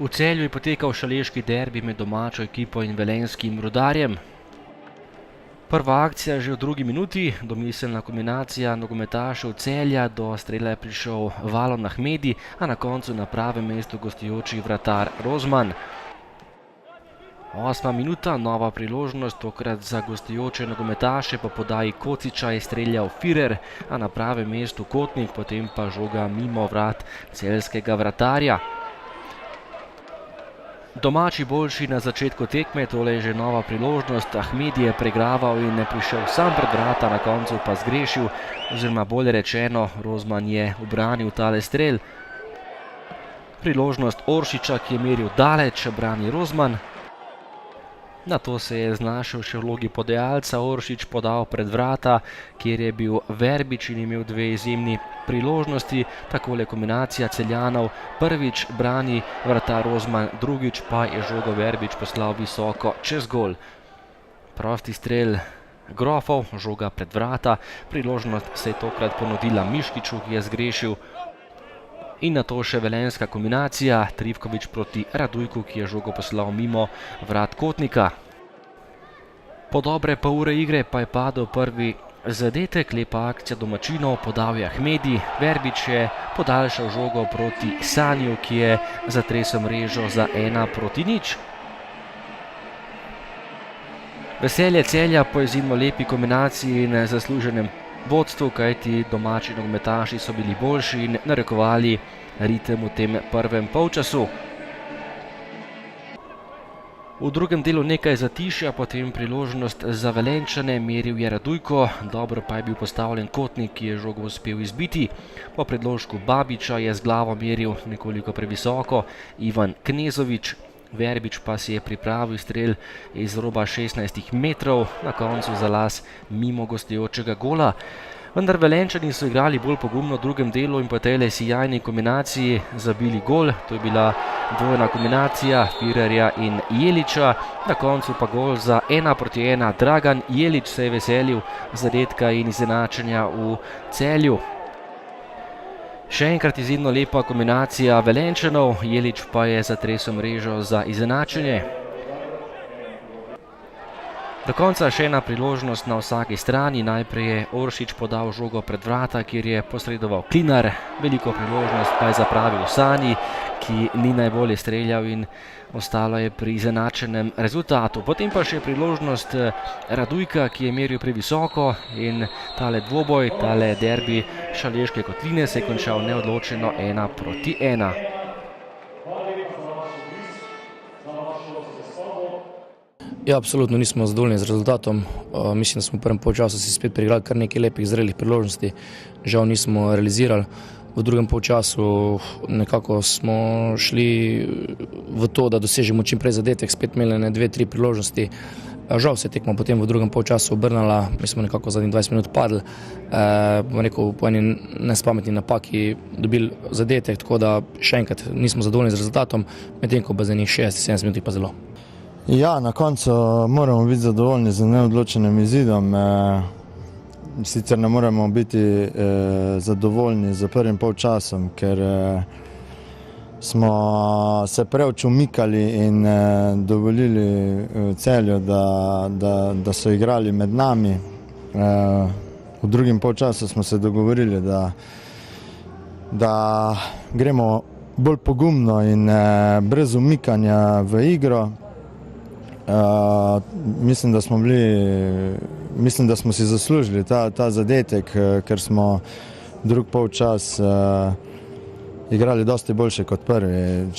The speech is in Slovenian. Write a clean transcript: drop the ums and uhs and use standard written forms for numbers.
V Celju je potekal šaleški derbi med domačo ekipo in velenjskim Rudarjem. Prva akcija že v drugi minuti, domiselna kombinacija nogometašev Celja, do strela je prišel Valon Ahmedi, a na koncu na pravem mestu gostujoči vratar Rozman. 8. minuta, nova priložnost, tokrat za gostujoče nogometaše, po podaji Kociča je streljal Firer, a na pravem mestu Kotnik, potem pa žoga mimo vrat celjskega vratarja. Domači boljši na začetku tekme, tole je že nova priložnost, Ahmedi je pregraval in je prišel sam pred vrata, na koncu pa zgrešil, oziroma bolje rečeno, Rozman je ubranil tale strel. Priložnost Oršiča, ki je meril daleč, brani Rozman. Nato se je znašel še v vlogi podajalca, Oršič podal pred vrata, kjer je bil Verbič in imel dve izjemni priložnosti. Takole kombinacija Celjanov, prvič brani vratar Rozman, drugič pa je žogo Verbič poslal visoko čez gol. Prosti strel Grofov, žoga pred vrata, priložnost se je tokrat ponudila Miškiču, ki je zgrešil. In nato še velenjska kombinacija, Trifkovič proti Radujku, ki je žogo poslal mimo vrat Kotnika. Po dobre pol ure igre pa je padel prvi zadetek, lepa akcija domačinov, podal je Ahmedi, Verbič je podaljšal žogo proti Saniju, ki je zatresel mrežo za 1:0. Veselje Celja po izjemno lepi kombinaciji in zasluženem vodstvu, kajti domači nogometaši so bili boljši in narekovali ritem v tem prvem polčasu. V drugem delu nekaj zatišja, potem priložnost za Velenjčane, meril je Radujko, dobro pa je bil postavljen Kotnik, ki je žogo uspel izbiti. Po predložku Babiča je z glavo meril nekoliko previsoko Ivan Knezovič, Verbič pa si je pripravil strel iz roba 16 metrov, na koncu za las mimo gostujočega gola. Vendar Velenjčani so igrali bolj pogumno v drugem delu in po tej sijajni kombinaciji zabili gol. To je bila dvojna kombinacija Firerja in Jeliča, na koncu pa gol za 1:1. Dragan Jelič se je veselil zadetka in izenačenja v Celju. Še enkrat izjemno lepa kombinacija Velenjčanov, Jelič pa je zatresel mrežo za izenačenje. Do konca še ena priložnost na vsaki strani, najprej je Oršič podal žogo pred vrata, kjer je posredoval Klinar, veliko priložnost pa je zapravil Sani, ki ni najbolje streljal in ostalo je pri izenačenem rezultatu. Potem pa še priložnost Radujka, ki je meril previsoko in tale dvoboj, tale derbi Šaleške kotline se je končal neodločeno 1:1. Ja, absolutno nismo zadovoljni z rezultatom. Mislim, da smo v prvem polčasu si spet priigrali kar nekaj lepih zrelih priložnosti. Žal nismo realizirali. V drugem polčasu nekako smo šli v to, da dosežemo čim prej zadetek, spet imeli 2-3 priložnosti. Žal se je tekma potem v drugem polčasu obrnila, mi smo nekako zadnjih 20 minut padli, po eni nespametni napaki dobili zadetek, tako da še enkrat nismo zadovoljni z rezultatom, medtem ko zadnjih 60-70 minut pa zelo. Ja, na koncu moramo biti zadovoljni z neodločenim izidom. Sicer ne moremo biti zadovoljni z prvim polčasom, ker smo se preveč umikali in dovolili Celju, da so igrali med nami. V drugem polčasu smo se dogovorili, da gremo bolj pogumno in brez umikanja v igro. Mislim, da smo si zaslužili ta zadetek, ker smo drug polčas igrali dosti boljše kot prvi.